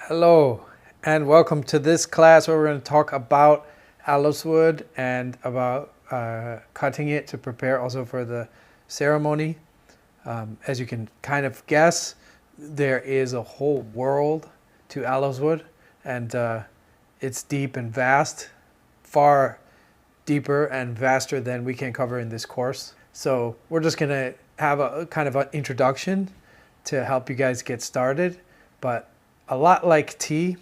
Hello, and welcome to this class where we're going to talk about aloes wood and about cutting it to prepare also for the ceremony. As you can kind of guess, there is a whole world to aloes wood, and it's deep and vast, far deeper and vaster than we can cover in this course. So we're just going to have a kind of an introduction to help you guys get started, but a lot like tea,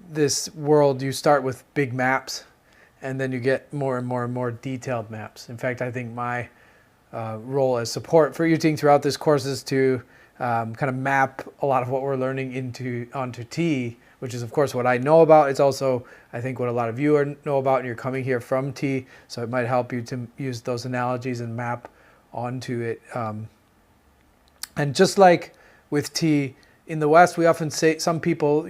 this world, you start with big maps and then you get more and more and more detailed maps. In fact, I think my role as support for Yuting throughout this course is to kind of map a lot of what we're learning onto tea, which is of course what I know about. It's also, I think, what a lot of you know about, and you're coming here from tea, so it might help you to use those analogies and map onto it. And just like with tea, in the West, we often say, some people,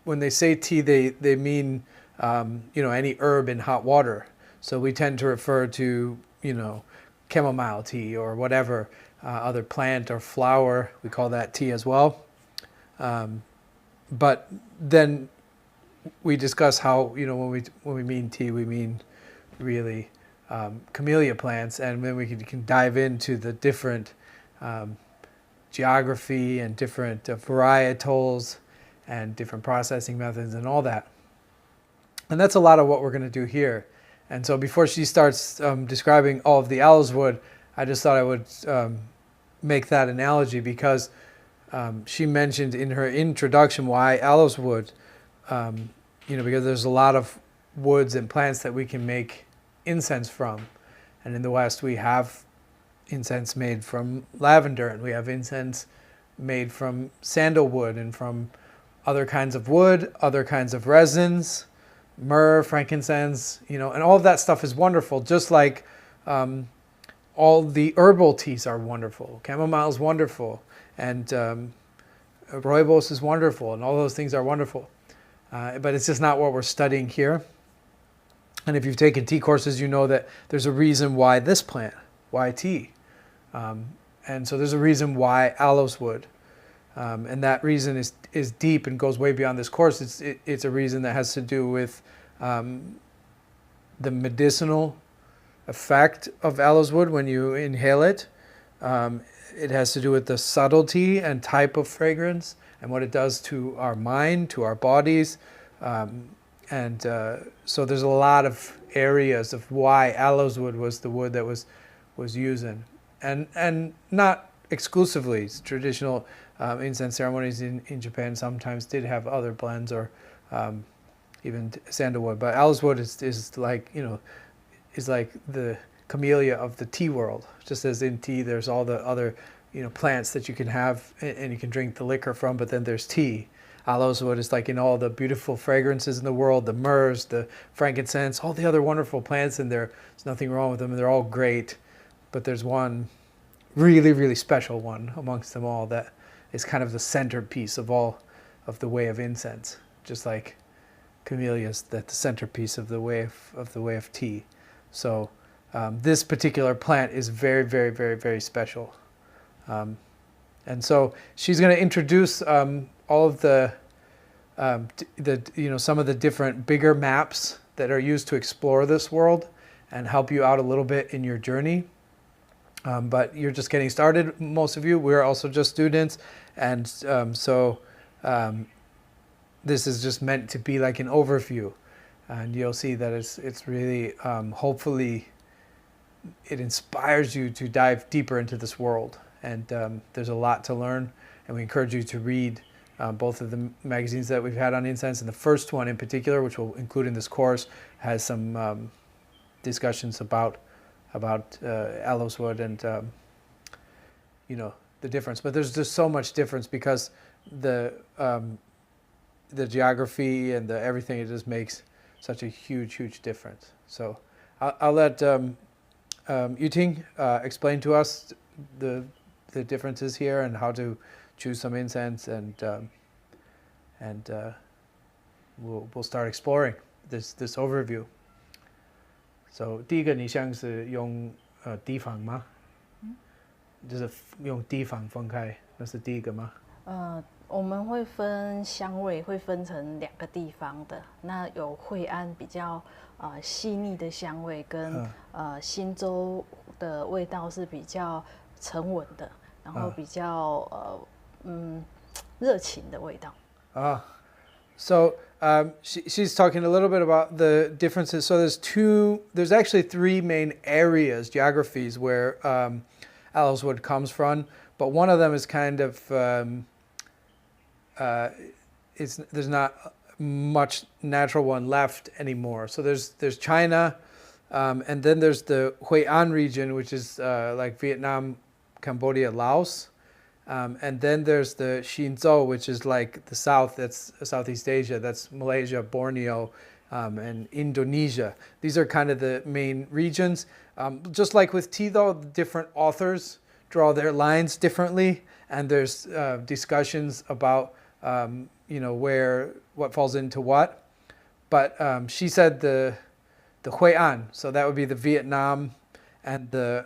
when they say tea, they mean, any herb in hot water. So we tend to refer to, chamomile tea or whatever other plant or flower. We call that tea as well. But then we discuss how, when we mean tea, we mean really camellia plants, and then we can dive into the different geography and different varietals and different processing methods and all that. And that's a lot of what we're going to do here. And so before she starts describing all of the aloes wood, I just thought I would make that analogy because she mentioned in her introduction why aloes wood, because there's a lot of woods and plants that we can make incense from. And in the West, we have incense made from lavender, and we have incense made from sandalwood and from other kinds of wood, other kinds of resins, myrrh, frankincense, and all of that stuff is wonderful, just like all the herbal teas are wonderful. Chamomile is wonderful, and rooibos is wonderful, and all those things are wonderful. But it's just not what we're studying here. And if you've taken tea courses, you know that there's a reason why this plant, why tea. And so there's a reason why aloes wood. And that reason is deep and goes way beyond this course. It's a reason that has to do with the medicinal effect of aloes wood when you inhale it. It has to do with the subtlety and type of fragrance and what it does to our mind, to our bodies. So there's a lot of areas of why aloes wood was the wood that was used in. And not exclusively. Traditional incense ceremonies in Japan sometimes did have other blends or even sandalwood. But aloes wood is like the camellia of the tea world. Just as in tea, there's all the other plants that you can have and you can drink the liquor from. But then there's tea. Aloes wood is like in all the beautiful fragrances in the world, the myrrhs, the frankincense, all the other wonderful plants in there. There's nothing wrong with them, and they're all great. But there's one really, really special one amongst them all that is kind of the centerpiece of all of the way of incense, just like camellias, that's the centerpiece of the way of tea. So this particular plant is very, very, very, very special. And so she's going to introduce all of the some of the different bigger maps that are used to explore this world and help you out a little bit in your journey. But you're just getting started, most of you. We're also just students. And this is just meant to be like an overview. And you'll see that it's really, hopefully, it inspires you to dive deeper into this world. And there's a lot to learn. And we encourage you to read both of the magazines that we've had on incense. And the first one in particular, which we'll include in this course, has some discussions about aloes wood and the difference. But there's just so much difference because the geography and the everything, it just makes such a huge difference. So I'll let Yuting explain to us the differences here and how to choose some incense, and we'll start exploring this overview. So 第一个你像是用地方吗？就是用地方分开，那是第一个吗？我们会分香味，会分成2个地方的。那有惠安比较细腻的香味，跟新州的味道是比较沉稳的，然后比较热情的味道。So she's talking a little bit about the differences. So there's actually 3 main areas, geographies, where aloes wood comes from, but one of them is kind of there's not much natural one left anymore. So there's China, and then there's the Hui'an region, which is like Vietnam, Cambodia, Laos. And then there's the Xinzhou, which is like the south, that's Southeast Asia, that's Malaysia, Borneo, and Indonesia. These are kind of the main regions. Just like with tea though, different authors draw their lines differently, and there's discussions about what falls into what. But she said the Hui'an, so that would be the Vietnam and the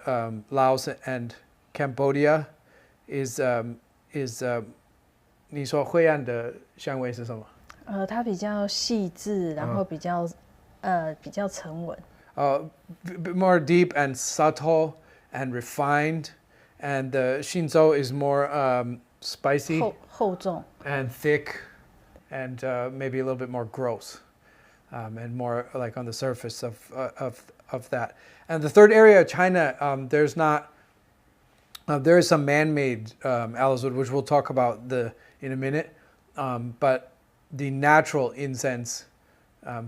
Laos and Cambodia. Is 你说惠安的香味是什么？它比较细致，然后比较沉稳。More deep and subtle and refined, and the Xinzhou is more spicy, 厚重 and thick, and maybe a little bit more gross, and more like on the surface of that. And the third area, China, there's not. There is some man-made aloes wood, which we'll talk about in a minute, but the natural incense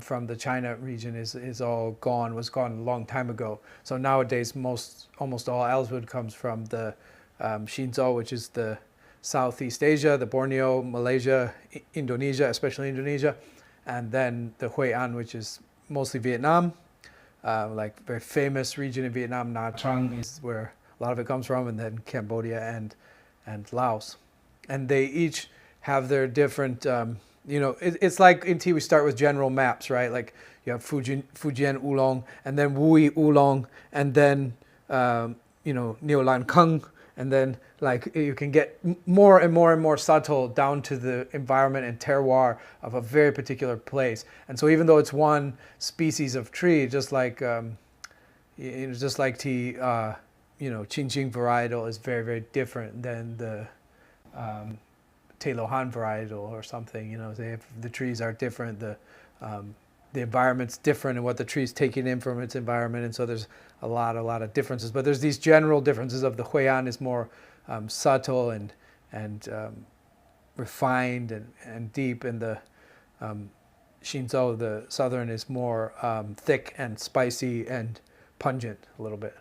from the China region is all gone, was gone a long time ago. So nowadays, almost all aloes wood comes from the Xinzhou, which is the Southeast Asia, the Borneo, Malaysia, Indonesia, especially Indonesia, and then the Hui'an, which is mostly Vietnam, like very famous region in Vietnam, Nha Trang is where a lot of it comes from, and then Cambodia and Laos. And they each have their different, it's like in tea we start with general maps, right? Like you have Fujian Oolong, and then Wui Oolong, and then, Niu Lan Keng, and then like you can get more and more and more subtle down to the environment and terroir of a very particular place. And so even though it's one species of tree, just like tea, Qingqing varietal is very, very different than the Tailohan varietal or something. The trees are different, the environment's different, and what the tree's taking in from its environment, and so there's a lot of differences. But there's these general differences of the Hui'an is more subtle and refined and deep, and the Xinzhou, the southern, is more thick and spicy and pungent a little bit.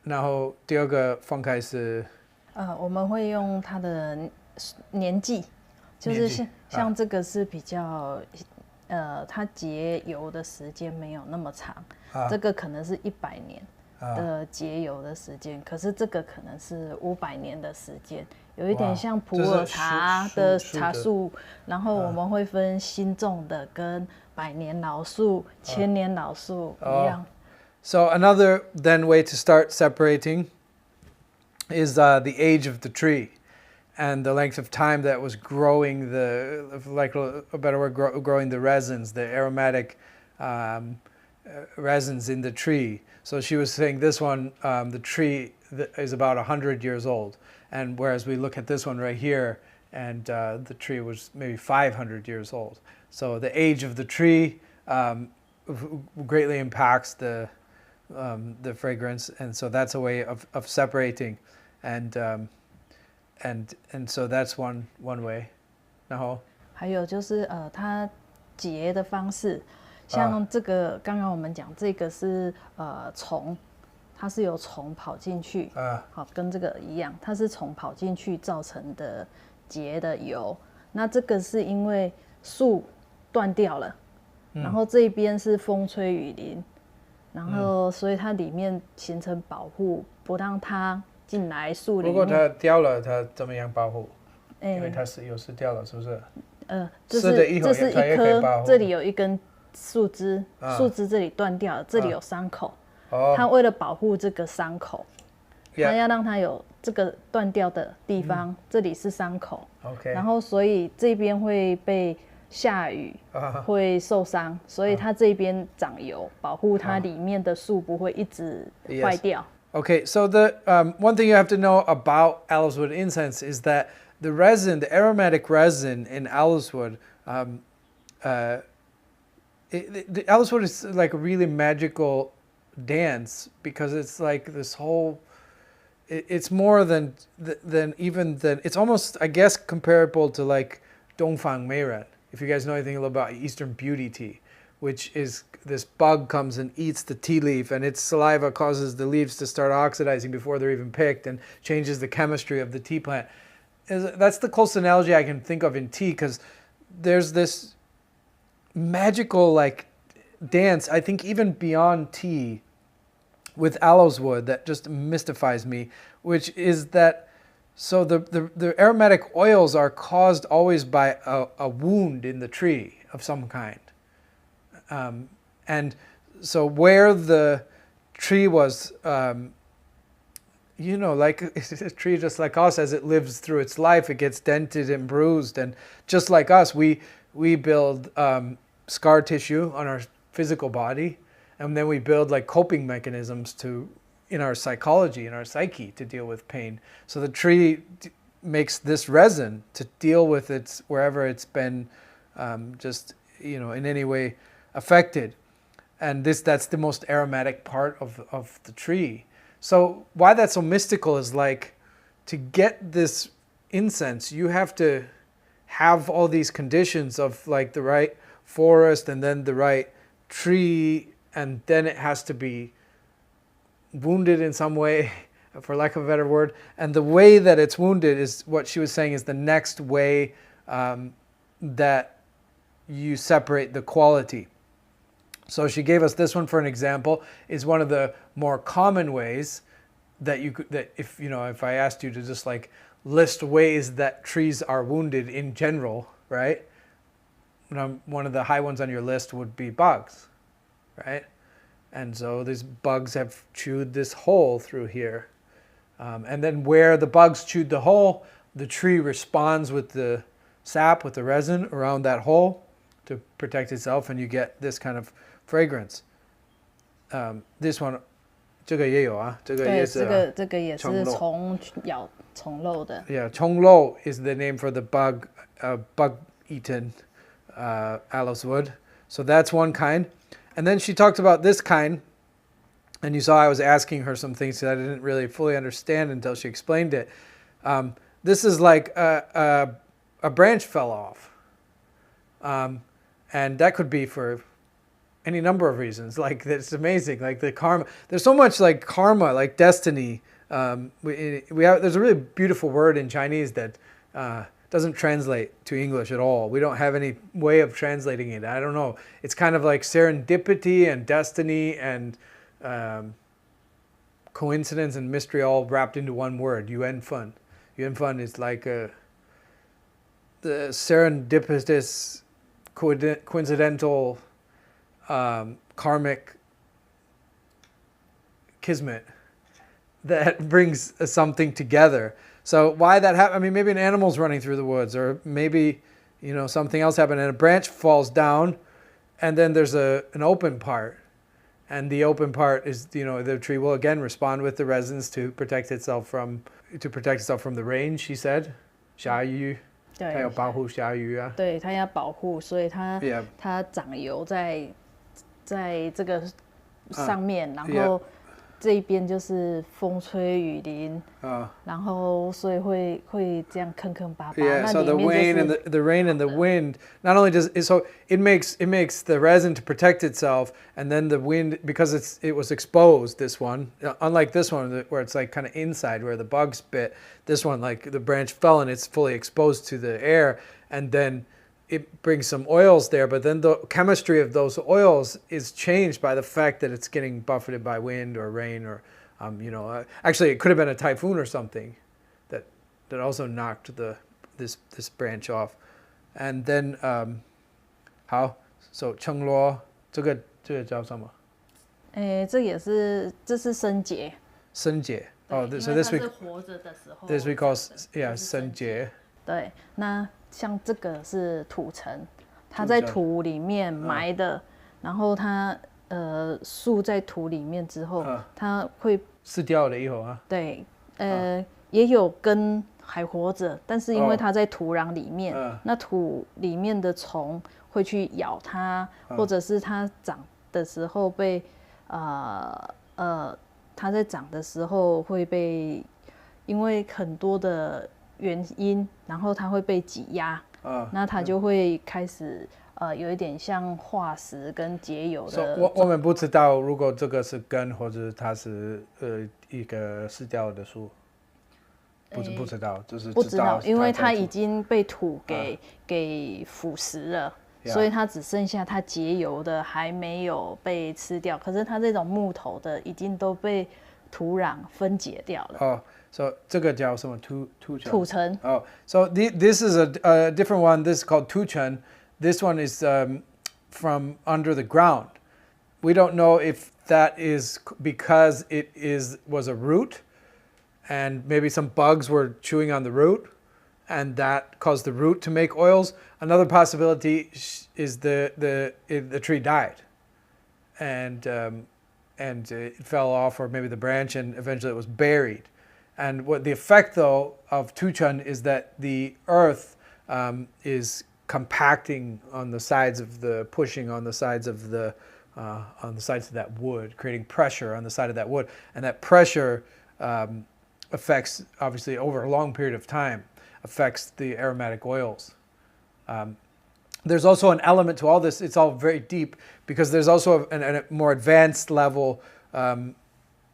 然后第2个分开是，我们会用它的年纪，就是像这个是比较，它结油的时间没有那么长，这个可能是100年的结油的时间，可是这个可能是500年的时间，有一点像普洱茶的茶树，然后我们会分新种的跟100年老树、1000年老树一样。So another then way to start separating is the age of the tree and the length of time that was growing growing the resins, the aromatic resins in the tree. So she was saying this one, the tree is about 100 years old, and whereas we look at this one right here, and the tree was maybe 500 years old. So the age of the tree greatly impacts the fragrance, and so that's a way of separating, and so that's one way. 然后还有就是它结的方式，像这个刚刚我们讲这个是虫，它是有虫跑进去，好跟这个一样，它是虫跑进去造成的结的油。那这个是因为树断掉了，然后这边是风吹雨淋。然后，所以它里面形成保护，不让它进来树里面。如果它掉了，它怎么样保护？因为它有时掉了，是不是？这是一棵，这里有一根树枝，树枝这里断掉了，这里有伤口。它为了保护这个伤口，它要让它有这个断掉的地方，这里是伤口。Okay. 然后所以这边会被下雨会受伤，所以它这边长油，保护它里面的树不会一直坏掉。Okay, so the one thing you have to know about aloes wood incense is that the resin, the aromatic resin in aloes wood, the aloes wood is like a really magical dance because it's like this whole. It's more than it's almost, I guess, comparable to like Dongfang Meiren. If you guys know anything about Eastern beauty tea, which is this bug comes and eats the tea leaf, and its saliva causes the leaves to start oxidizing before they're even picked and changes the chemistry of the tea plant. That's the closest analogy I can think of in tea, because there's this magical like dance, I think even beyond tea, with aloes wood that just mystifies me, which is that so the aromatic oils are caused always by a wound in the tree of some kind. And so where the tree was, like a tree just like us, as it lives through its life, it gets dented and bruised. And just like us, we build scar tissue on our physical body. And then we build like coping mechanisms in our psychology, in our psyche, to deal with pain. So the tree makes this resin to deal with wherever it's been in any way affected. And that's the most aromatic part of the tree. So why that's so mystical is like, to get this incense, you have to have all these conditions of like the right forest and then the right tree, and then it has to be wounded in some way, for lack of a better word. And the way that it's wounded is what she was saying is the next way that you separate the quality. So she gave us this one for an example, is one of the more common ways that if I asked you to just like list ways that trees are wounded in general, right? One of the high ones on your list would be bugs. Right? And so these bugs have chewed this hole through here. And then where the bugs chewed the hole, the tree responds with the sap, with the resin around that hole to protect itself, and you get this kind of fragrance. This one, 这个也有啊，这个也是啊，这个也是虫咬虫漏的。Yeah, 虫漏 is the name for the bug-eaten aloes wood. So that's one kind. And then she talked about this kind, and you saw I was asking her some things that I didn't really fully understand until she explained it. This is like a branch fell off. And that could be for any number of reasons. Like, it's amazing. Like the karma. There's so much like karma, like destiny. There's a really beautiful word in Chinese that doesn't translate to English at all. We don't have any way of translating it. I don't know. It's kind of like serendipity and destiny and coincidence and mystery all wrapped into one word. Yuan Fun. Yuan Fun is like the serendipitous, coincidental, karmic kismet that brings something together. So why that happened? I mean, maybe an animal's running through the woods, or maybe something else happened, and a branch falls down, and then there's an open part, and the open part is the tree will again respond with the resins to protect itself from the rain. She said, 下雨，它要保护下雨啊。对，它要保护，所以它长油在这个上面，然后。这一边就是风吹雨淋，然后所以会这样坑坑巴巴。Yeah, so the rain and the wind not only it makes the resin to protect itself, and then the wind, because it was exposed. This one, unlike this one where it's like kind of inside where the bugs bit. This one, like the branch fell and it's fully exposed to the air, and then it brings some oils there, but then the chemistry of those oils is changed by the fact that it's getting buffeted by wind or rain, or actually it could have been a typhoon or something that also knocked this branch off. And then so 청로这个叫什么？这是生结。生结 Oh, 对， so 因为 this 它 we 是活着的时候 this we 长 call 的 yeah 就是生结。对，那像这个是土层，它在土里面埋的，然后它树在土里面之后，它会死掉了以后啊。对，也有根还活着，但是因为它在土壤里面，那土里面的虫会去咬它，或者是它长的时候被它在长的时候会被，因为很多的原因，然后它会被挤压，那它就会开始有一点像化石跟结油的。我们不知道如果这个是根，或者它是一个死掉的树，不知道，就是不知道，因为它已经经被土给腐蚀了。所以它只剩下它结油的还没有被吃掉，可是它这种木头的已经都被土壤分解掉了。哦，so 这个叫什么土层。Oh, so this is a different one. This is called 土层. This one is from under the ground. We don't know if that is because it was a root, and maybe some bugs were chewing on the root, and that caused the root to make oils. Another possibility is the tree died, and it fell off, or maybe the branch, and eventually it was buried. And what the effect, though, of tuchun is that the earth is compacting on the sides of pushing on the sides of that wood, creating pressure on the side of that wood, and that pressure affects, obviously, over a long period of time, affects the aromatic oils. There's also an element to all this. It's all very deep because there's also a more advanced level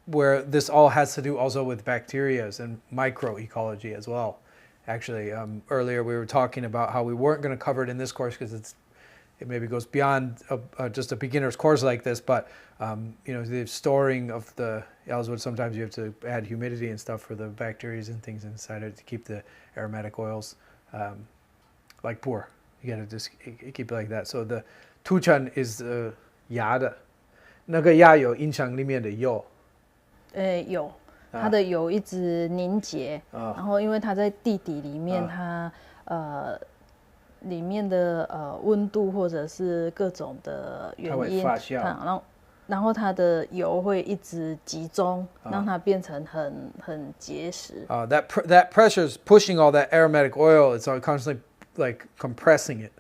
where this all has to do also with bacteria and microecology as well. Actually, earlier we were talking about how we weren't going to cover it in this course because it maybe goes beyond just a beginner's course like this, but the storing of the Ellswood, sometimes you have to add humidity and stuff for the bacteria and things inside it to keep the aromatic oils like pour. You gotta just keep it like that. So the tuchun is 芽的，那个芽有影响里面的油。有，它的油一直凝结，然后因为它在地底里面，它里面的温度或者是各种的原因，它会发酵，然后它的油会一直集中，让它变成很结实。That pressure is pushing all that aromatic oil. It's constantly like compressing it,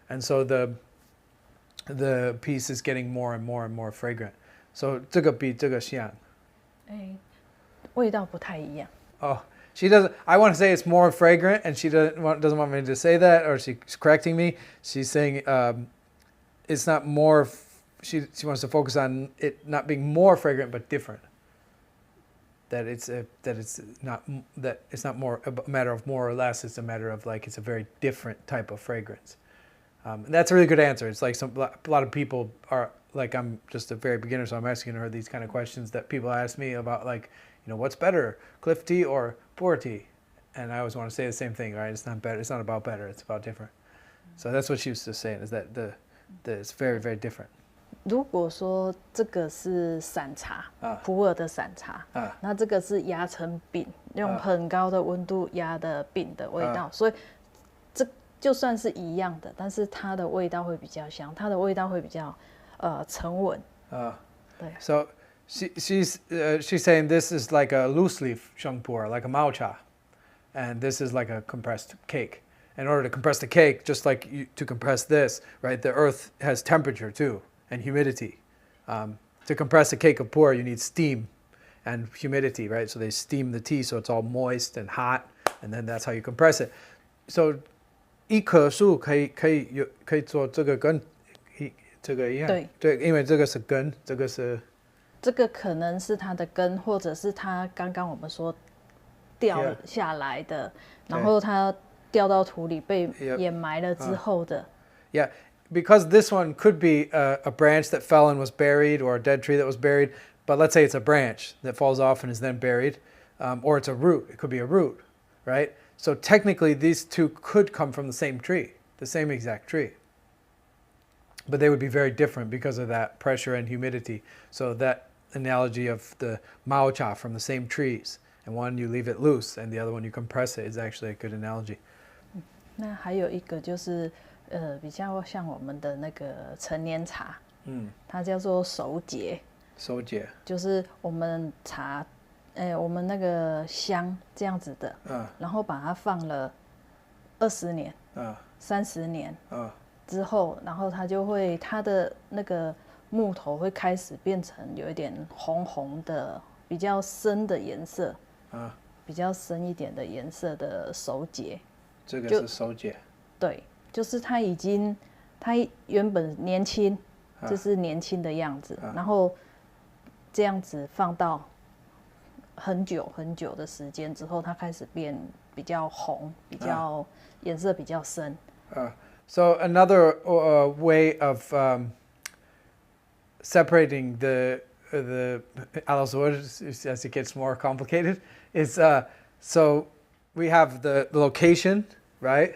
and so the piece is getting more and more and more fragrant. So 这个比这个像。味道不太一样。Oh, she doesn't. I want to say it's more fragrant, and she doesn't want me to say that, or she's correcting me. She's saying it's not more. She wants to focus on it not being more fragrant, but different. That it's not more a matter of more or less. It's a matter of like it's a very different type of fragrance. And that's a really good answer. It's like a lot of people are like, I'm just a very beginner, so I'm asking her these kind of questions that people ask me about, like, what's better, cliff tea or pour tea? And I always want to say the same thing, right? It's not better. It's not about better. It's about different. So that's what she was just saying, is that it's very, very different. 如果说这个是散茶，普洱的散茶，那这个是压成饼，用很高的温度压的饼的味道，所以这就算是一样的，但是它的味道会比较香，它的味道会比较沉稳。对。So she's saying this is like a loose leaf shangpur, like a mao cha, and this is like a compressed cake. In order to compress the cake, just like to compress this, right? The earth has temperature too, and humidity. To compress a cake of pu'er, you need steam and humidity, right? So they steam the tea so it's all moist and hot, and then that's how you compress it. So 一棵树可以做这个跟这个一样，对，因为这个是根，这个可能是它的根，或者是它刚刚我们说掉下来的，然后它掉到土里被掩埋了之后的。Yeah, because this one could be a branch that fell and was buried, or a dead tree that was buried. But let's say it's a branch that falls off and is then buried, or it's a root. It could be a root, right? So technically, these two could come from the same tree, the same exact tree. But they would be very different because of that pressure and humidity. So that analogy of the mao cha from the same trees, and one you leave it loose, and the other one you compress it is actually a good analogy. 那还有一个就是比较像我们的那个陈年茶，它叫做熟结。熟结就是我们茶，我们那个香这样子的，然后把它放了20年、30年之后，然后它的那个木头会开始变成有一点红红的，比较深的颜色，比较深一点的颜色的熟结。这个是熟结。对，就是它原本年轻，就是年轻的样子，然后这样子放到很久很久的时间之后，它开始变比较红，颜色比较深。So another way of separating the aloes wood as it gets more complicated is so we have the location, right?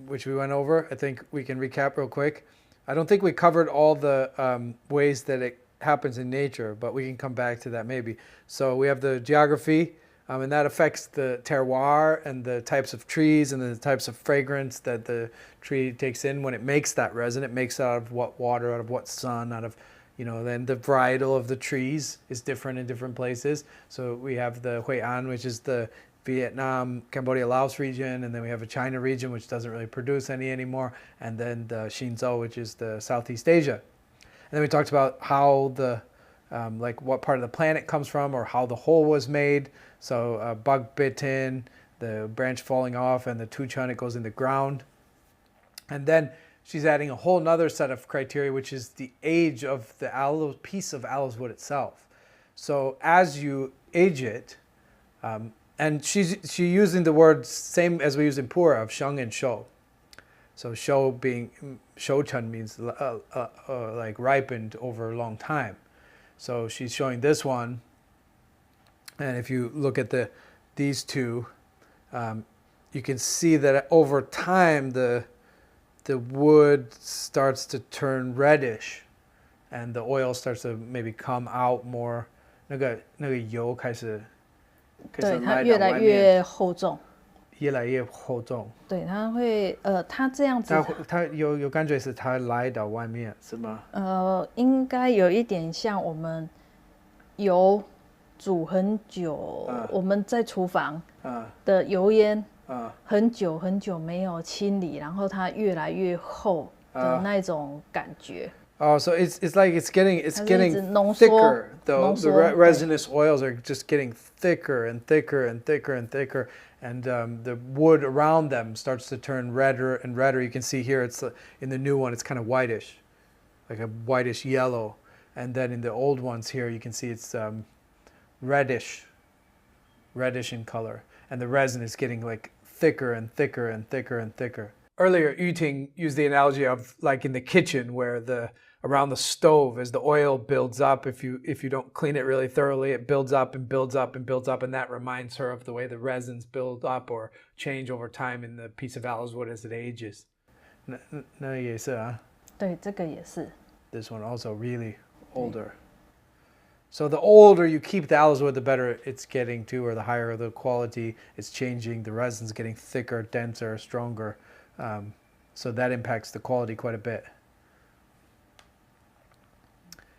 Which we went over. I think we can recap real quick. I don't think we covered all the ways that it happens in nature, but we can come back to that maybe. So we have the geography, and that affects the terroir and the types of trees and the types of fragrance that the tree takes in when it makes that resin. It makes it out of what water, out of what sun, out of, then the varietal of the trees is different in different places. So we have the Hue An, which is the Vietnam, Cambodia, Laos region, and then we have a China region, which doesn't really produce any anymore, and then the Xinzhou, which is the Southeast Asia. And then we talked about how like what part of the plant it comes from or how the hole was made. So bug bitten, the branch falling off, and the tuchun, it goes in the ground. And then she's adding a whole nother set of criteria, which is the age of the piece of aloes wood itself. So as you age it, and she's using the word same as we use in Pura of sheng and shou. So shou chun means like ripened over a long time. So she's showing this one, and if you look at these two, you can see that over time the wood starts to turn reddish, and the oil starts to maybe come out more. 那个油开始对，它越来越厚重。越来越厚重。对，它会它这样子。它有感觉是它来到外面是吗？应该有一点像我们油煮很久，我们在厨房的油烟很久很久没有清理，然后它越来越厚的那种感觉。Oh, so it's like it's getting thicker. The resinous oils are just getting thicker and thicker and thicker and thicker, and the wood around them starts to turn redder and redder. You can see here, it's in the new one, it's kind of whitish, like a whitish yellow, and then in the old ones here, you can see it's reddish in color, and the resin is getting like thicker and thicker and thicker and thicker. Earlier, Yuting used the analogy of like in the kitchen where around the stove, as the oil builds up, if you don't clean it really thoroughly, it builds up and builds up and builds up, and that reminds her of the way the resins build up or change over time in the piece of aloes wood as it ages. 那也是啊。对，这个也是。This one also really older. So the older you keep the aloes wood, the better it's getting to, or the higher the quality it's changing. The resin's getting thicker, denser, stronger. So that impacts the quality quite a bit.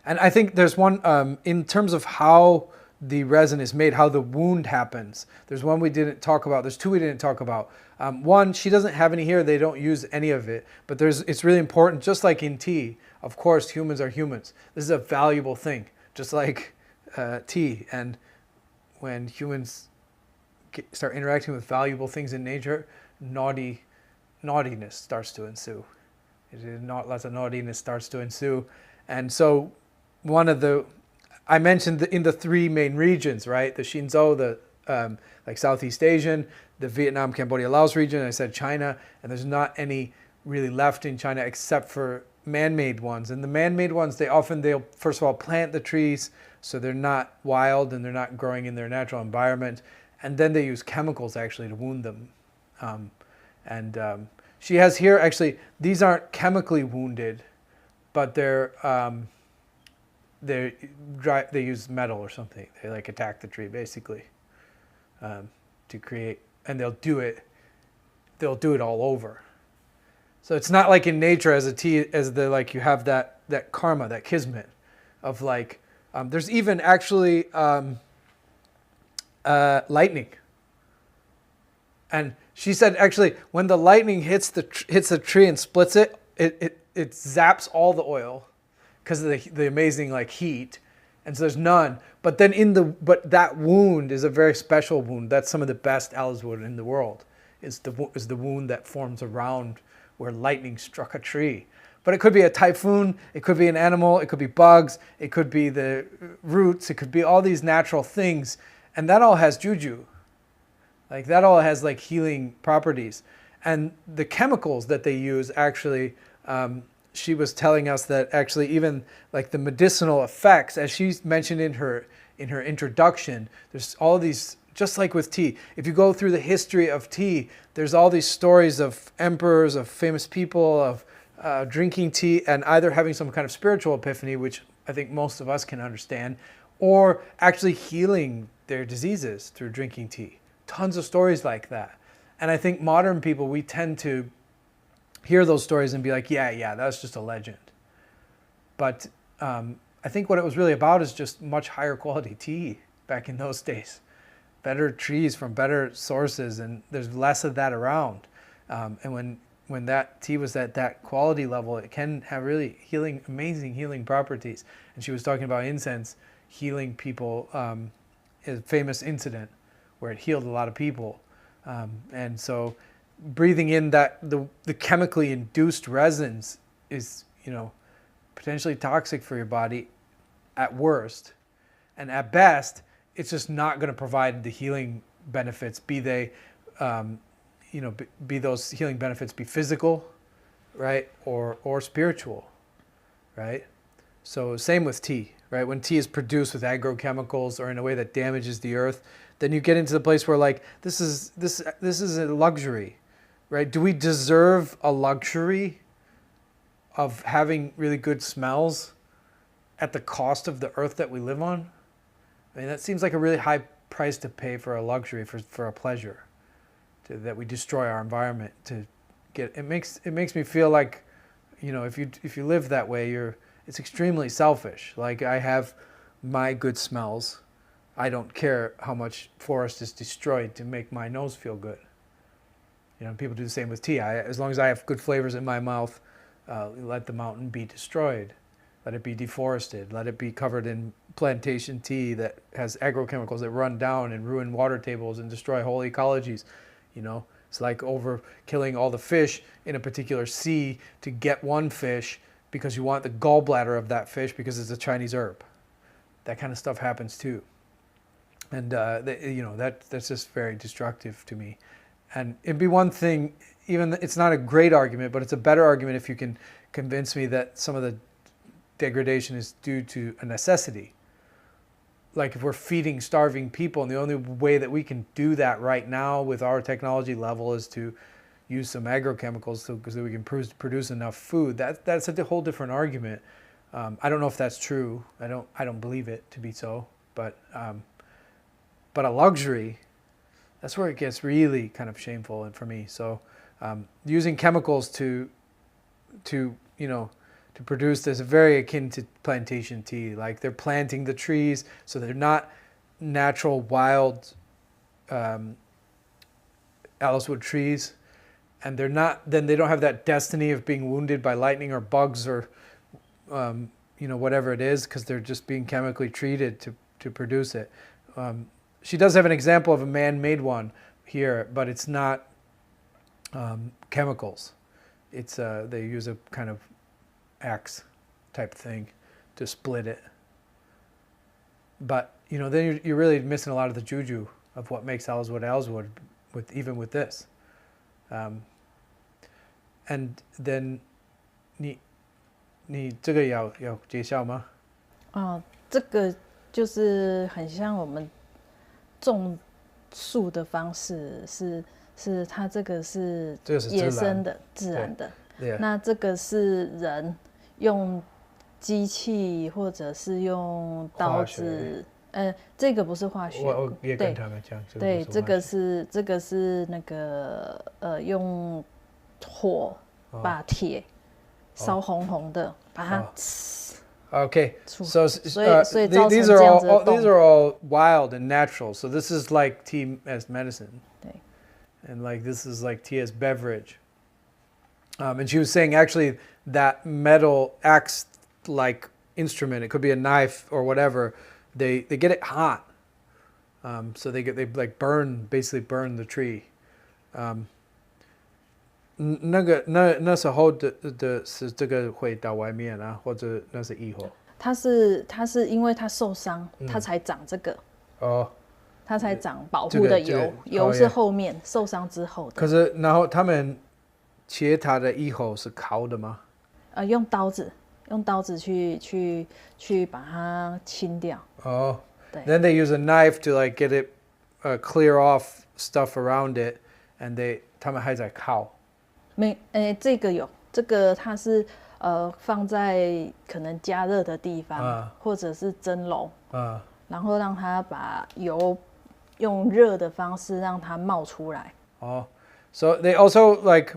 And I think there's one, in terms of how the resin is made, how the wound happens. There's one we didn't talk about. There's two we didn't talk about. One, she doesn't have any here. They don't use any of it. But it's really important, just like in tea. Of course, humans are humans. This is a valuable thing, just like tea. And when humans start interacting with valuable things in nature, naughtiness starts to ensue. Lots of naughtiness starts to ensue. And so I mentioned in the three main regions, right? The Xinzhou, the like Southeast Asian, the Vietnam, Cambodia, Laos region. I said China, and there's not any really left in China except for man-made ones. And the man-made ones, they'll first of all plant the trees so they're not wild and they're not growing in their natural environment. And then they use chemicals actually to wound them. She has here, actually, these aren't chemically wounded, but they're they use metal or something. They like attack the tree basically to create, and they'll do it all over. So it's not like in nature as like you have that karma, that kismet of like, there's even actually lightning. And she said actually when the lightning hits the tree and splits it, it zaps all the oil because of the amazing like heat, and so there's none. But then but that wound is a very special wound. That's some of the best aloes wood in the world. Is the wound that forms around where lightning struck a tree. But it could be a typhoon, it could be an animal, it could be bugs, it could be the roots, it could be all these natural things, and that all has juju. Like that all has like healing properties. And the chemicals that they use actually, she was telling us that actually even like the medicinal effects, as she mentioned in her introduction, there's all these, just like with tea. If you go through the history of tea, there's all these stories of emperors, of famous people, of drinking tea and either having some kind of spiritual epiphany, which I think most of us can understand, or actually healing their diseases through drinking tea. Tons of stories like that. And I think modern people, we tend to hear those stories and be like, yeah, that's just a legend. But I think what it was really about is just much higher quality tea back in those days. Better trees from better sources, and there's less of that around. And when that tea was at that quality level, it can have really amazing healing properties. And she was talking about incense healing people, a famous incident where it healed a lot of people. And so breathing in the chemically induced resins is, potentially toxic for your body at worst. And at best, it's just not going to provide the healing benefits, be they, be those healing benefits be physical, right, or spiritual, right? So same with tea, right? When tea is produced with agrochemicals or in a way that damages the earth, then you get into the place where like this is a luxury, right? Do we deserve a luxury of having really good smells at the cost of the earth that we live on? I mean, that seems like a really high price to pay for a luxury, for a pleasure, that we destroy our environment to get. It makes me feel like, if you live that way, it's extremely selfish. Like I have my good smells. I don't care how much forest is destroyed to make my nose feel good. People do the same with tea. As long as I have good flavors in my mouth, let the mountain be destroyed. Let it be deforested. Let it be covered in plantation tea that has agrochemicals that run down and ruin water tables and destroy whole ecologies. It's like over killing all the fish in a particular sea to get one fish because you want the gallbladder of that fish because it's a Chinese herb. That kind of stuff happens too. And that's just very destructive to me. And it'd be one thing, even it's not a great argument, but it's a better argument if you can convince me that some of the degradation is due to a necessity. Like if we're feeding starving people, and the only way that we can do that right now with our technology level is to use some agrochemicals so we can produce enough food. That's a whole different argument. I don't know if that's true. I don't believe it to be so. But a luxury, that's where it gets really kind of shameful and for me. So using chemicals to produce this very akin to plantation tea. Like they're planting the trees, so they're not natural wild aloes wood trees, and they don't have that destiny of being wounded by lightning or bugs or whatever it is, because they're just being chemically treated to produce it. She does have an example of a man-made one here, but it's not chemicals. It's they use a kind of axe type thing to split it. But then you're really missing a lot of the juju of what makes aloes wood with this. And then 你这个要介绍吗？这个就是很像我们种树的方式，是它这个是野生的、自然的。那这个是人用机器或者是用刀子，这个不是化学，我也跟他们讲，对，这个是那个用火把铁烧红红的，把它。Okay, so these are all wild and natural. So this is like tea as medicine, 对， and like this is like tea as beverage. And she was saying actually that metal axe like instrument, it could be a knife or whatever, they get it hot. So they like basically burn the tree. 那时候的是这个会到外面啊，或者那是以后。他是因为他受伤，他才长这个。哦。他才长保护的油，油是后面受伤之后的。可是然后他们切它的以后是烤的吗？用刀子去把它清掉。哦。对。Then they use a knife to like get it clear off stuff around it, and 他们还在烤。这个它是放在可能加热的地方，或者是蒸笼，然后让它把油用热的方式让它冒出来。哦 So they also like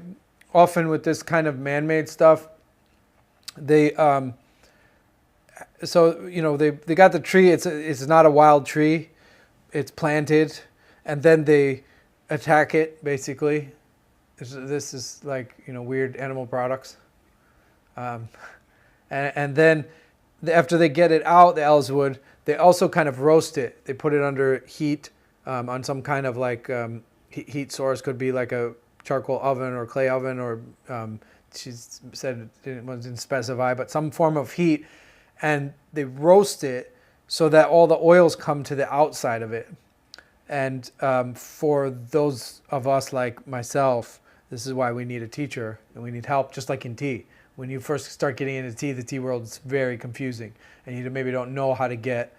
often with this kind of man-made stuff, they so you know they got the tree. It's not a wild tree. It's planted, and then they attack it basically. This is like, you know, weird animal products. And then after they get it out, the aloes wood, they also kind of roast it. They put it under heat on some kind of like heat source. Could be like a charcoal oven or clay oven, or she said it wasn't specify, but some form of heat. And they roast it so that all the oils come to the outside of it. And for those of us like myself, this is why we need a teacher and we need help, just like in tea. When you first start getting into tea, the tea world is very confusing, and you maybe don't know how to get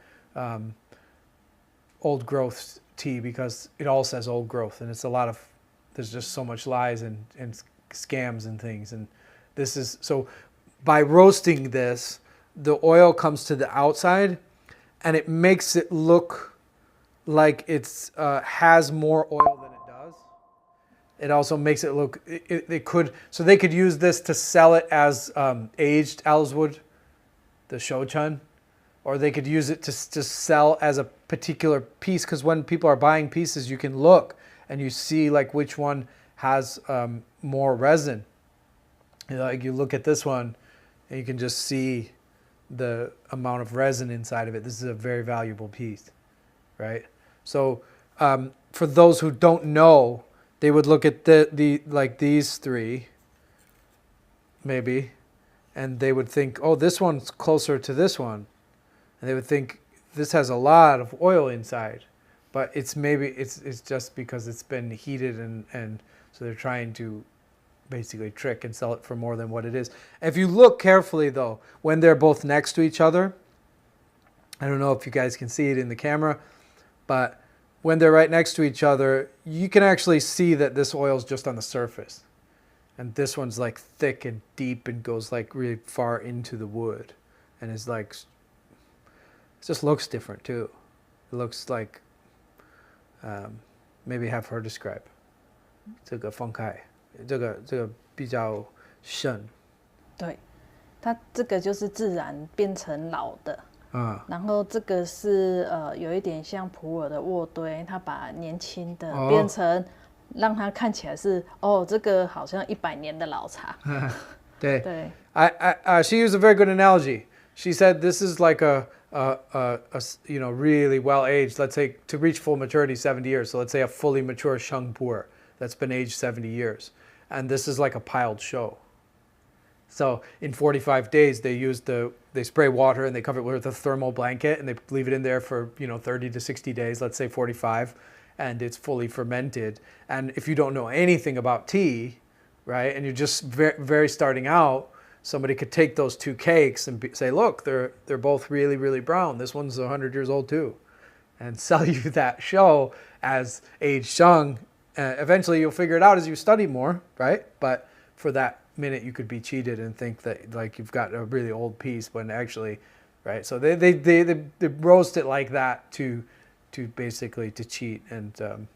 old growth tea because it all says old growth, and it's there's just so much lies and scams and things. And this is, so by roasting this, the oil comes to the outside, and it makes it look like it's has more oil than it does. It also makes it look, they could use this to sell it as aged aloes wood, the shochun, or they could use it to sell as a particular piece, because when people are buying pieces, you can look and you see like which one has more resin. You know, like you look at this one and you can just see the amount of resin inside of it. This is a very valuable piece, right? So for those who don't know, they would look at the like these three, maybe, and they would think, oh, this one's closer to this one. And they would think this has a lot of oil inside. But it's just because it's been heated, and so they're trying to basically trick and sell it for more than what it is. If you look carefully though, when they're both next to each other, I don't know if you guys can see it in the camera, but when they're right next to each other, you can actually see that this oil is just on the surface. And this one's like thick and deep and goes like really far into the wood. And it's like, it just looks different too. It looks like, maybe have her describe. 这个分开，这个比较深。对，它这个就是自然变成老的。然后这个是有一点像普洱的渥堆，它把年轻的变成让它看起来是这个好像100年的老茶。对。对。She used a very good analogy. She said this is like a you know, really well aged. Let's say to reach full maturity 70 years. So let's say a fully mature sheng pu'er that's been aged 70 years, and this is like a piled show. So in 45 days, they spray water and they cover it with a thermal blanket and they leave it in there for 30 to 60 days. Let's say 45, and it's fully fermented. And if you don't know anything about tea, right, and you're just very, very starting out, somebody could take those two cakes and say, look, they're both really, really brown. This one's 100 years old too, and sell you that show as aged sheng. Eventually, you'll figure it out as you study more, right? But for that minute you could be cheated and think that like you've got a really old piece when actually, right? So they roast it like that to basically to cheat. And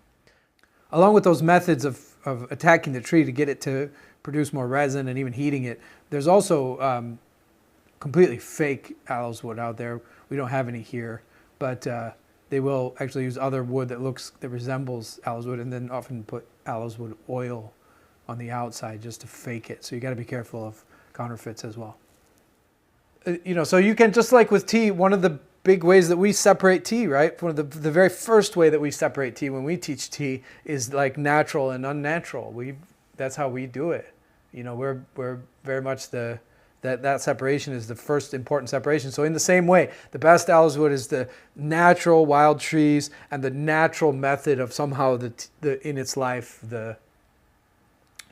along with those methods of attacking the tree to get it to produce more resin and even heating it, there's also completely fake aloes wood out there. We don't have any here, but they will actually use other wood that resembles aloes wood, and then often put aloes wood oil on the outside just to fake it. So you got to be careful of counterfeits as well. So you can, just like with tea, one of the big ways that we separate tea, right? One of the very first way that we separate tea when we teach tea is like natural and unnatural. That's how we do it. We're very much that separation is the first important separation. So in the same way, the best aloes wood is the natural wild trees and the natural method of somehow in its life the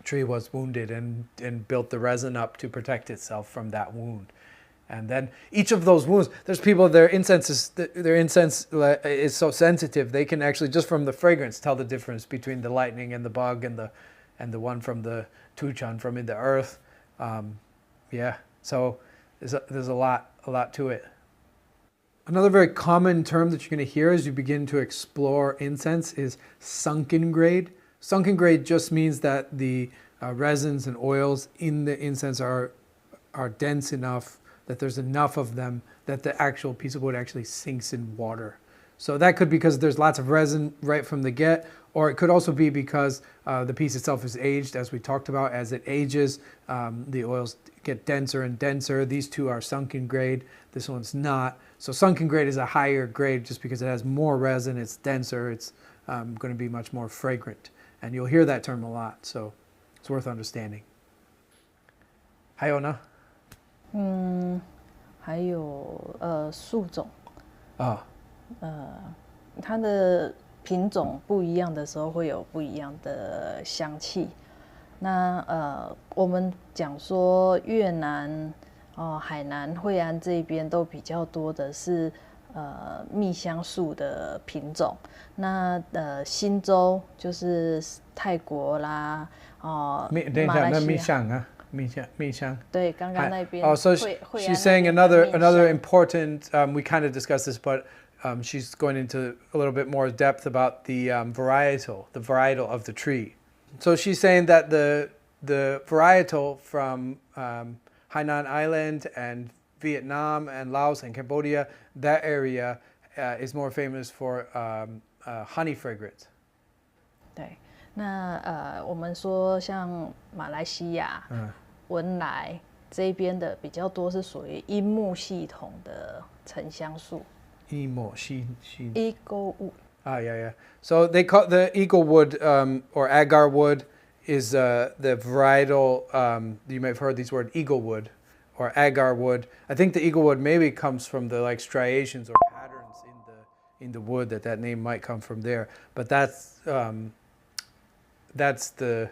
tree was wounded and built the resin up to protect itself from that wound. And then each of those wounds, there's people, their incense is so sensitive, they can actually, just from the fragrance, tell the difference between the lightning and the bug and the one from the tuchan from in the earth. So there's a lot to it. Another very common term that you're going to hear as you begin to explore incense is sunken grade. Sunken grade just means that the resins and oils in the incense are dense enough, that there's enough of them that the actual piece of wood actually sinks in water. So that could be because there's lots of resin right from the get, or it could also be because the piece itself is aged, as we talked about. As it ages, the oils get denser and denser. These two are sunken grade. This one's not. So sunken grade is a higher grade just because it has more resin, it's denser, it's going to be much more fragrant. And you'll hear that term a lot, so it's worth understanding. 还有呢？还有树种啊，它的品种不一样的时候会有不一样的香气。那我们讲说越南、海南、惠安这边都比较多的是蜜香树的品种。那新州就是泰国啦，马来西亚。蜜香。对，刚刚那边。Oh, so she's saying another important. We kind of discussed this, but she's going into a little bit more depth about the varietal of the tree. So she's saying that the varietal from Hainan Island and Vietnam and Laos and Cambodia, that area is more famous for honey fragrance. 对，那我们说像马来西亚。文莱这边的比较多是属于樱木系统的沉香树。樱木系 Eagle wood. Yeah. So they call the eagle wood or agar wood is the varietal. You may have heard these words, eagle wood or agar wood. I think the eagle wood maybe comes from the like striations or patterns in the wood that name might come from there. But that's the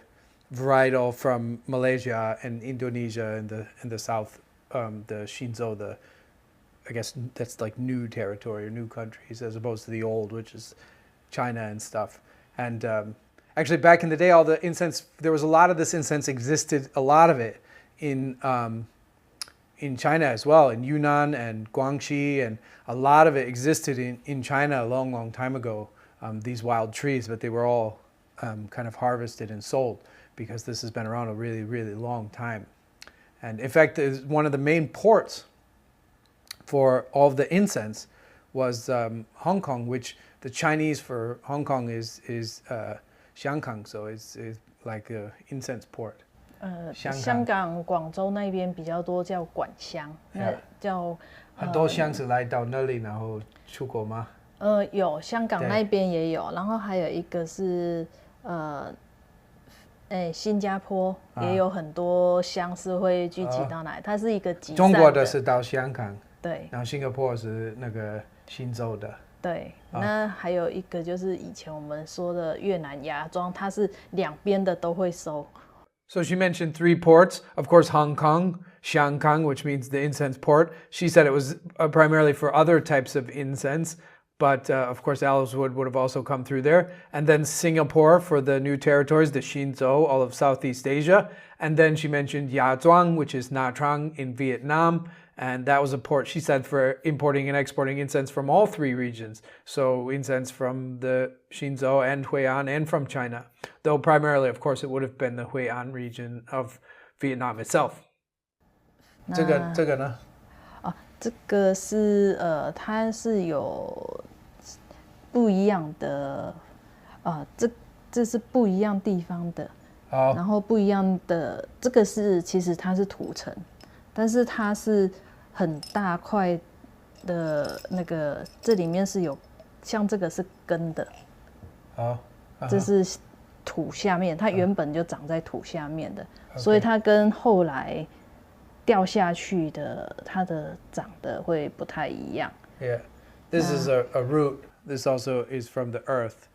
varietal from Malaysia and Indonesia and the south, the Shinzo, I guess that's like new territory or new countries as opposed to the old, which is China and stuff. And actually back in the day, all the incense, there was a lot of this incense existed, a lot of it in China as well, in Yunnan and Guangxi, and a lot of it existed in China a long, long time ago, these wild trees, but they were all kind of harvested and sold, because this has been around a really, really long time. And in fact, one of the main ports for all of the incense was Hong Kong, which the Chinese for Hong Kong is Xiangkang, so it's like an incense port. 香港、广州那边比较多叫管香，那叫很多香是来到那里然后出国吗？有香港那边也有，然后还有一个是新加坡也有很多香是会聚集到哪里，它是一个集散的。中国的是到香港，对，然后新加坡是那个新州的。对，那还有一个就是以前我们说的越南芽庄，它是两边的都会收。So she mentioned 3 ports. Of course, Hong Kong, Xiangkang, which means the incense port. She said it was primarily for other types of incense, but of course aloes wood would have also come through there. And then Singapore for the new territories, the Hsinchu, all of Southeast Asia. And then she mentioned Nha Trang, which is Nha Trang in Vietnam. And that was a port, she said, for importing and exporting incense from all three regions. So incense from the Hsinchu and Hui'an and from China. Though primarily, of course, it would have been the Hui'an region of Vietnam itself. 这个呢？这个是它是有不一样的，这是不一样地方的，然后不一样的，这个是其实它是土城，但是它是很大块的那个，这里面是有像这个是根的，这是土下面，它原本就长在土下面的，所以它跟后来掉下去的，它的长得会不太一样。Yeah, this is a root. This also is from the earth,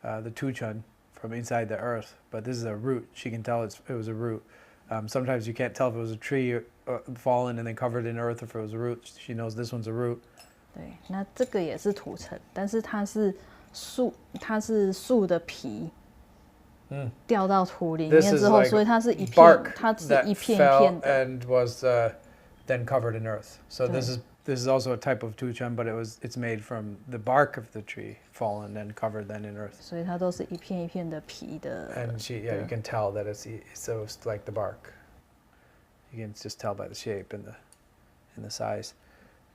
the tuchun from inside the earth. But this is a root. She can tell it was a root. Sometimes you can't tell if it was a tree fallen and then covered in earth, or if it was a root. She knows this one's a root. 对，那这个也是土城，但是它是树的皮。掉到土里面之后，所以它是一片，它是一片一片的。And was then covered in earth. So this is also a type of tuchun, but it's made from the bark of the tree fallen and covered then in earth. 所以它都是一片一片的皮的。And you can tell that it's like the bark. You can just tell by the shape and the size.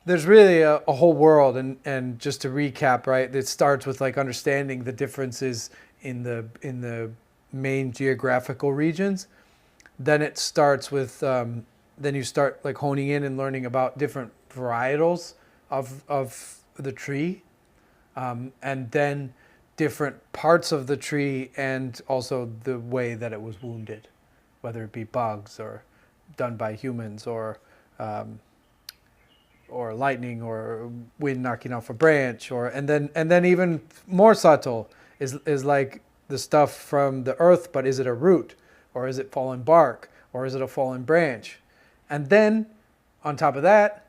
There's really a whole world, and just to recap, right? It starts with like understanding the differences in the main geographical regions. Then it starts with then you start like honing in and learning about different varietals of the tree, and then different parts of the tree, and also the way that it was wounded, whether it be bugs or done by humans, or lightning or wind knocking off a branch, and then even more subtle is like the stuff from the earth, but is it a root, or is it fallen bark, or is it a fallen branch? And then on top of that,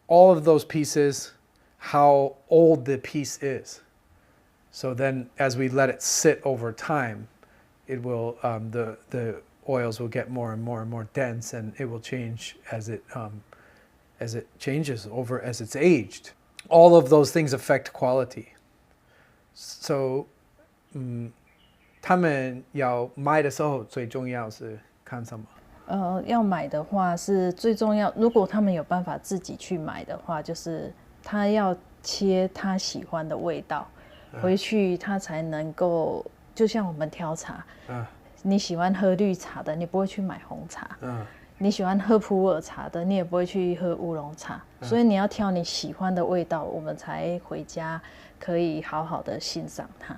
all of those pieces, how old the piece is. So then as we let it sit over time, it will the oils will get more and more and more dense, and it will change as it changes over as it's aged. All of those things affect quality. So 他们要买的时候最重要是看什么？要买的话是最重要。如果他们有办法自己去买的话，就是他要切他喜欢的味道，回去他才能够。就像我们挑茶，你喜欢喝绿茶的，你不会去买红茶。你喜欢喝普洱茶的，你也不会去喝乌龙茶。所以你要挑你喜欢的味道，我们才回家可以好好的欣赏它。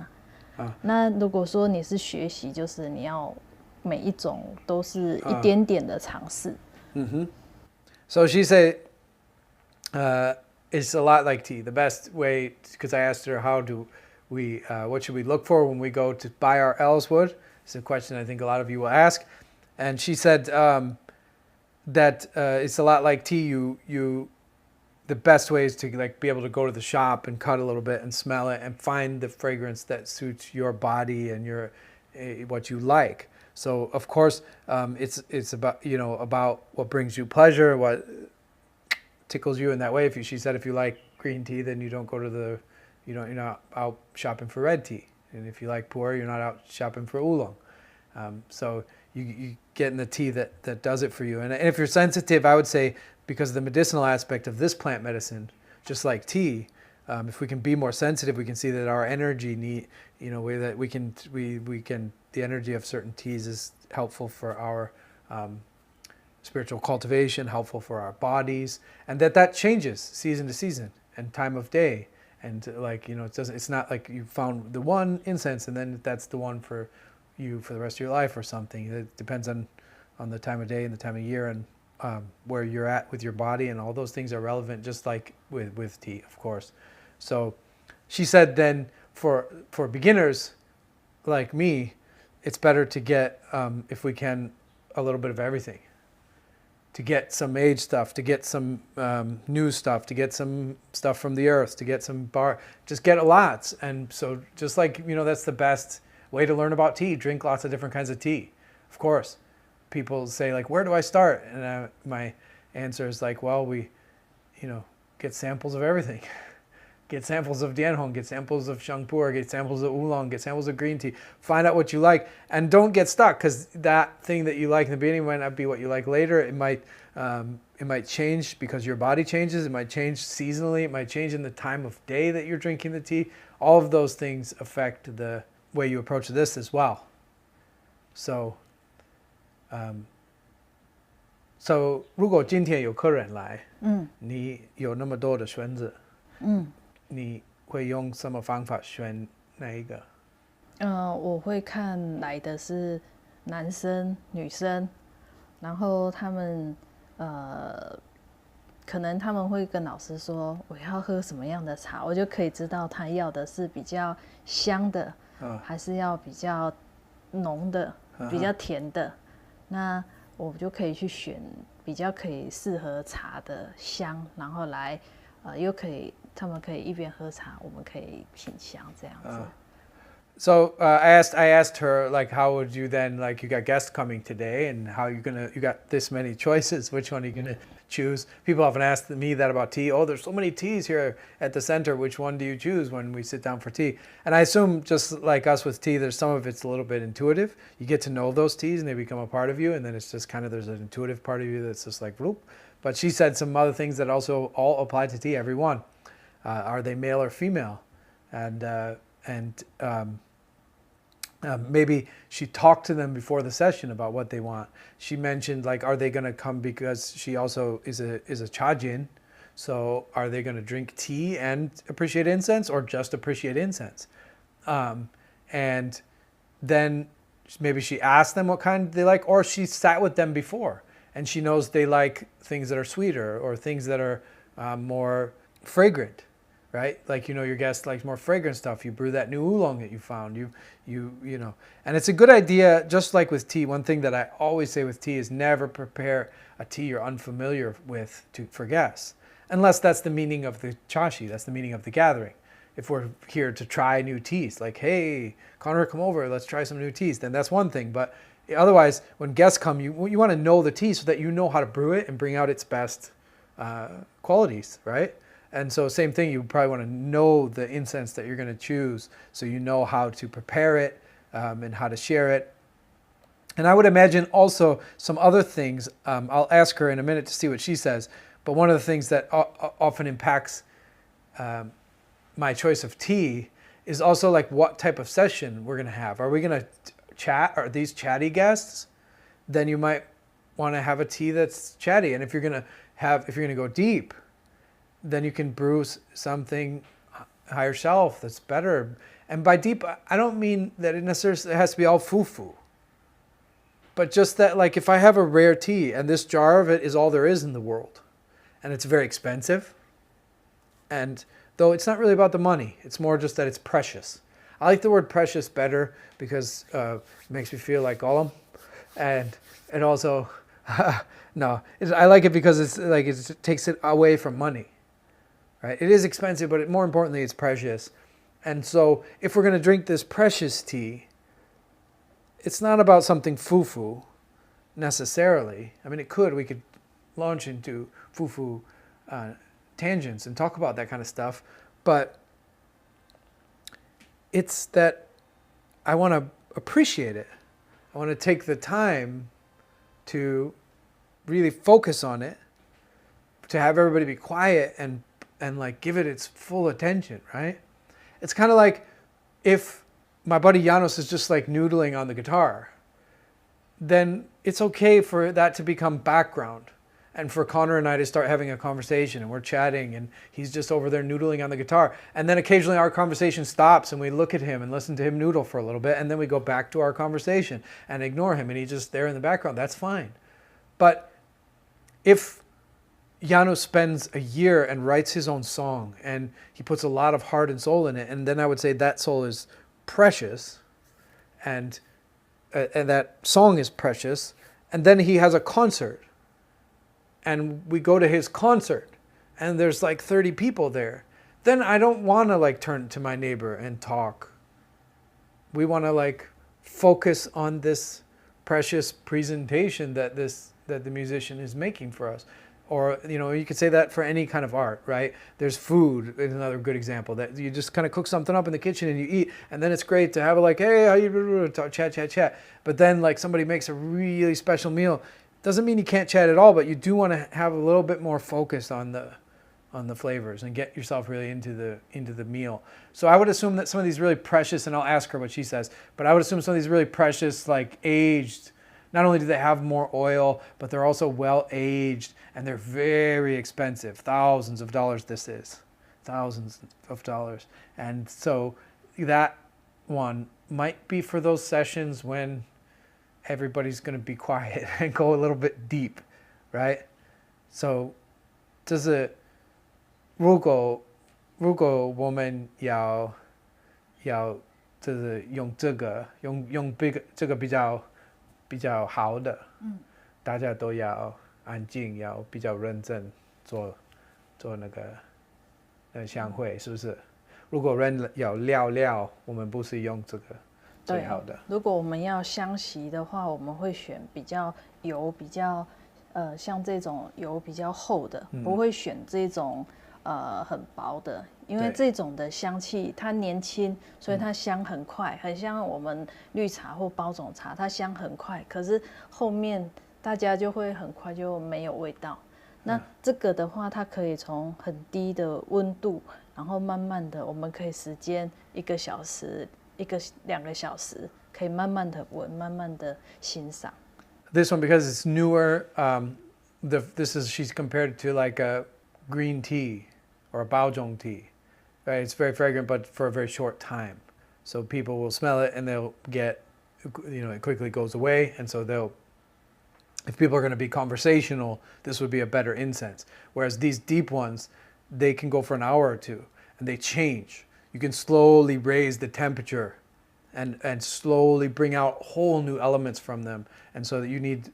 那如果说你是学习，就是你要每一种都是一点点的尝试。So she said, it's a lot like tea. The best way, because I asked her how do we, what should we look for when we go to buy our aloes wood? It's a question I think a lot of you will ask. And she said that it's a lot like tea. The best way is to like be able to go to the shop and cut a little bit and smell it and find the fragrance that suits your body and your what you like. So of course it's about about what brings you pleasure, what tickles you in that way. She said if you like green tea, then you don't go to you're not out shopping for red tea, and if you like pu'er, you're not out shopping for oolong. So you get in the tea that does it for you. And if you're sensitive, I would say, because of the medicinal aspect of this plant medicine, just like tea, if we can be more sensitive, we can see that our energy the energy of certain teas is helpful for our spiritual cultivation, helpful for our bodies, and that changes season to season and time of day. And it's not like you found the one incense and then that's the one for you for the rest of your life or something. It depends on the time of day and the time of year, and where you're at with your body, and all those things are relevant, just like with tea, of course. So she said then for beginners like me, it's better to get, if we can, a little bit of everything. to get some age stuff, to get some new stuff, to get some stuff from the earth, to get some just get lots. And so just like, that's the best way to learn about tea. Drink lots of different kinds of tea. Of course, people say like, where do I start? And my answer is like, well, we, get samples of everything. Get samples of Dianhong, get samples of Shangpur, get samples of oolong, get samples of green tea. Find out what you like, and don't get stuck, because that thing that you like in the beginning might not be what you like later. It might change because your body changes. It might change seasonally. It might change in the time of day that you're drinking the tea. All of those things affect the way you approach this as well. So, 如果今天有客人来，你有那么多的选择，你会用什么方法选哪一个？我会看来的是男生、女生，然后他们可能他们会跟老师说我要喝什么样的茶，我就可以知道他要的是比较香的，还是要比较浓的、比较甜的。那我就可以去选比较可以适合茶的香，然后来又可以。他们可以一边喝茶，我们可以品香这样子。So I asked her like, how would you then, like, you got guests coming today, and how you got this many choices, which one are you gonna choose? People often ask me that about tea. Oh, there's so many teas here at the center. Which one do you choose when we sit down for tea? And I assume just like us with tea, there's some of it's a little bit intuitive. You get to know those teas and they become a part of you, and then it's just kind of there's an intuitive part of you that's just like whoop. But she said some other things that also all apply to tea. Every one. Are they male or female? And maybe she talked to them before the session about what they want. She mentioned like, are they going to come because she also is a chajin? So are they going to drink tea and appreciate incense, or just appreciate incense? And then maybe she asked them what kind they like, or she sat with them before and she knows they like things that are sweeter or things that are more fragrant. Right? Like, your guest likes more fragrant stuff. You brew that new oolong that you found. You know. And it's a good idea, just like with tea. One thing that I always say with tea is never prepare a tea you're unfamiliar with for guests. Unless that's the meaning of the chashi. That's the meaning of the gathering. If we're here to try new teas, like, hey, Connor, come over, let's try some new teas, then that's one thing. But otherwise, when guests come, you want to know the tea so that you know how to brew it and bring out its best qualities, right? And so same thing, you probably want to know the incense that you're going to choose so you know how to prepare it and how to share it. And I would imagine also some other things. I'll ask her in a minute to see what she says. But one of the things that often impacts my choice of tea is also like what type of session we're going to have. Are we going to chat? Are these chatty guests? Then you might want to have a tea that's chatty. And if you're going to go deep, then you can brew something higher shelf that's better. And by deep, I don't mean that it necessarily has to be all foo-foo. But just that, like, if I have a rare tea and this jar of it is all there is in the world, and it's very expensive, and though it's not really about the money, it's more just that it's precious. I like the word precious better because it makes me feel like Gollum. And it also, I like it because it's like it takes it away from money. Right? It is expensive, but more importantly, it's precious. And so if we're going to drink this precious tea, it's not about something foo-foo necessarily. I mean, we could launch into foo-foo tangents and talk about that kind of stuff. But it's that I want to appreciate it. I want to take the time to really focus on it, to have everybody be quiet and like give it its full attention, right? It's kind of like if my buddy Janos is just like noodling on the guitar, then it's okay for that to become background and for Connor and I to start having a conversation and we're chatting and he's just over there noodling on the guitar. And then occasionally our conversation stops and we look at him and listen to him noodle for a little bit, and then we go back to our conversation and ignore him and he's just there in the background. That's fine. But if Jano spends a year and writes his own song and he puts a lot of heart and soul in it, and then I would say that soul is precious and that song is precious, and then he has a concert and we go to his concert and there's like 30 people there, then I don't want to like turn to my neighbor and talk. We want to like focus on this precious presentation that the musician is making for us. Or, you know, you could say that for any kind of art, right? There's food is another good example, that you just kind of cook something up in the kitchen and you eat, and then it's great to have it like, hey, how you chat. But then like somebody makes a really special meal. Doesn't mean you can't chat at all, but you do want to have a little bit more focus on the flavors and get yourself really into the meal. So I would assume that some of these really precious, and I'll ask her what she says, but I would assume some of these really precious, like aged, not only do they have more oil, but they're also well aged, and they're very expensive. Thousands of dollars this is. Thousands of dollars. And so that one might be for those sessions when everybody's going to be quiet and go a little bit deep, right? So 这是如果我们要就是用这个这个比较好的，大家都要安静，要比较认真做那个相会，是不是？如果人要聊，我们不是用这个最好的。如果我们要相席的话，我们会选比较油比较像这种油比较厚的，不会选这种很薄的，因为这种的香气它年轻，所以它香很快，很像我们绿茶或包种茶，它香很快，可是后面大家就会很快就没有味道。那这个的话，它可以从很低的温度，然后慢慢的，我们可以时间1个小时、2个小时，可以慢慢的闻，慢慢的欣赏。This one, because it's newer, she's compared to like a green tea or a baozhong tea, right? It's very fragrant, but for a very short time. So people will smell it and they'll get, it quickly goes away. And so if people are going to be conversational, this would be a better incense. Whereas these deep ones, they can go for an hour or two and they change. You can slowly raise the temperature and slowly bring out whole new elements from them. And so that you need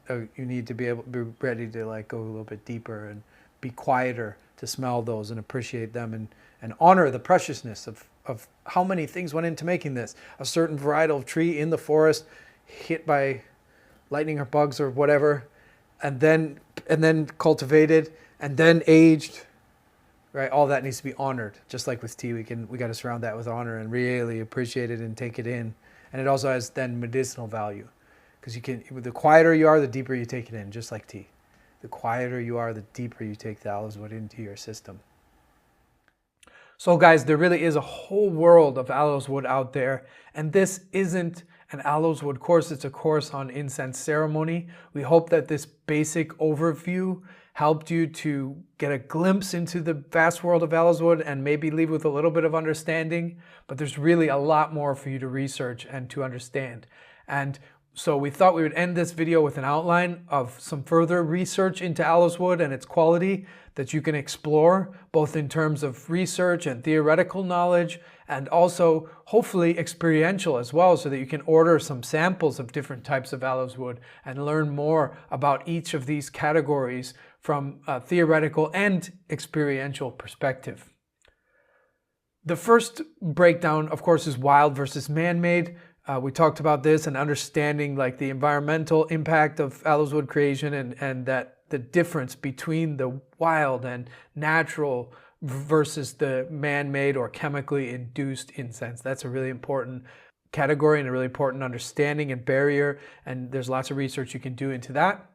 to be ready to like go a little bit deeper and be quieter to smell those and appreciate them and honor the preciousness of how many things went into making this. A certain varietal tree in the forest hit by lightning or bugs or whatever, and then cultivated and then aged, right? All that needs to be honored. Just like with tea, we got to surround that with honor and really appreciate it and take it in. And it also has then medicinal value, because the quieter you are, the deeper you take it in, just like tea. The quieter you are, the deeper you take the aloes wood into your system. So guys, there really is a whole world of aloes wood out there, and this isn't an aloes wood course, it's a course on incense ceremony. We hope that this basic overview helped you to get a glimpse into the vast world of aloes wood and maybe leave with a little bit of understanding, but there's really a lot more for you to research and to understand. And so we thought we would end this video with an outline of some further research into aloes wood and its quality that you can explore, both in terms of research and theoretical knowledge, and also hopefully experiential as well, so that you can order some samples of different types of aloes wood and learn more about each of these categories from a theoretical and experiential perspective. The first breakdown, of course, is wild versus man-made. We talked about this and understanding like the environmental impact of aloes wood creation and that the difference between the wild and natural versus the man-made or chemically induced incense. That's a really important category and a really important understanding and barrier, and there's lots of research you can do into that.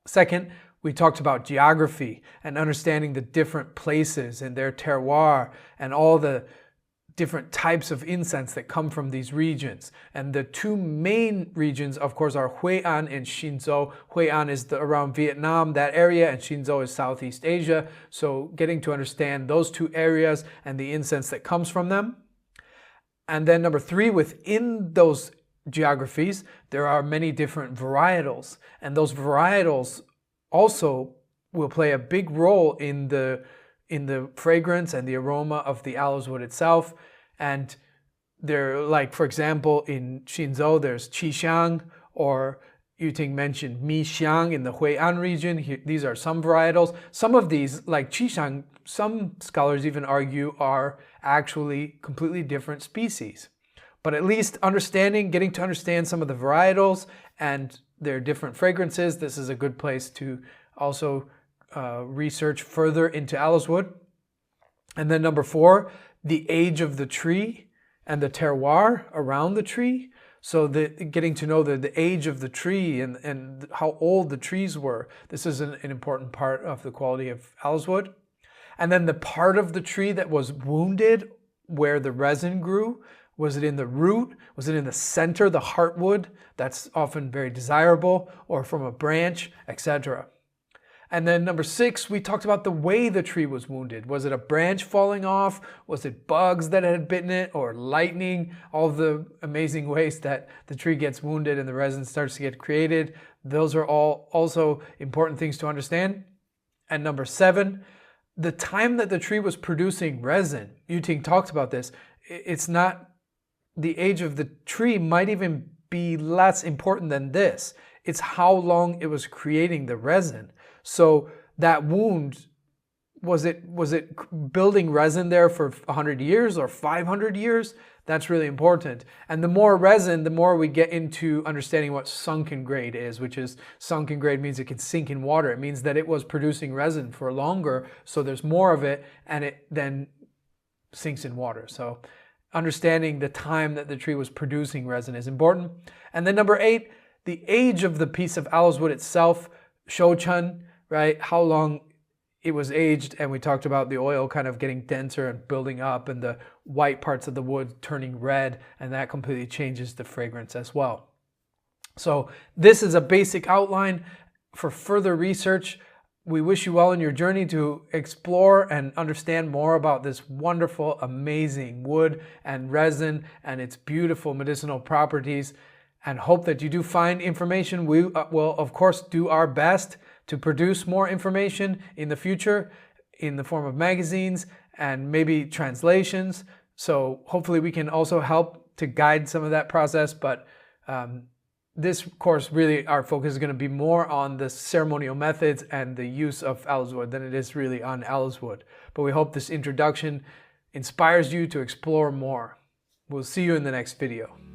Second, we talked about geography and understanding the different places and their terroir and all the different types of incense that come from these regions. And the two main regions, of course, are Hue An and Hsinchu. Hue An is around Vietnam, that area, and Hsinchu is Southeast Asia. So getting to understand those two areas and the incense that comes from them. And then number 3, within those geographies, there are many different varietals. And those varietals also will play a big role in the fragrance and the aroma of the aloes wood itself. And they're like, for example, in Hsinchu, there's Qixing, or Yuting mentioned Mixiang in the Hui'an region. These are some varietals. Some of these, like Qishang, some scholars even argue are actually completely different species. But at least getting to understand some of the varietals and their different fragrances, this is a good place to also research further into aloes wood. And then number 4, the age of the tree and the terroir around the tree. So getting to know the age of the tree and how old the trees were. This is an important part of the quality of aloes wood. And then the part of the tree that was wounded where the resin grew. Was it in the root? Was it in the center, the heartwood? That's often very desirable, or from a branch, etc. And then number 6, we talked about the way the tree was wounded. Was it a branch falling off? Was it bugs that had bitten it, or lightning? All the amazing ways that the tree gets wounded and the resin starts to get created. Those are all also important things to understand. And number 7, the time that the tree was producing resin. Yuting talked about this. It's not, the age of the tree might even be less important than this. It's how long it was creating the resin. So that wound, was it building resin there for 100 years or 500 years? That's really important. And the more resin, the more we get into understanding what sunken grade is, which is sunken grade means it can sink in water. It means that it was producing resin for longer, so there's more of it, and it then sinks in water. So understanding the time that the tree was producing resin is important. And then number 8, the age of the piece of aloes wood itself, shouchun, right? How long it was aged, and we talked about the oil kind of getting denser and building up and the white parts of the wood turning red, and that completely changes the fragrance as well. So this is a basic outline for further research. We wish you well in your journey to explore and understand more about this wonderful, amazing wood and resin and its beautiful medicinal properties, and hope that you do find information. We will, of course, do our best to produce more information in the future in the form of magazines and maybe translations. So hopefully we can also help to guide some of that process. But this course, really, our focus is going to be more on the ceremonial methods and the use of aloes wood than it is really on aloes wood. But we hope this introduction inspires you to explore more. We'll see you in the next video.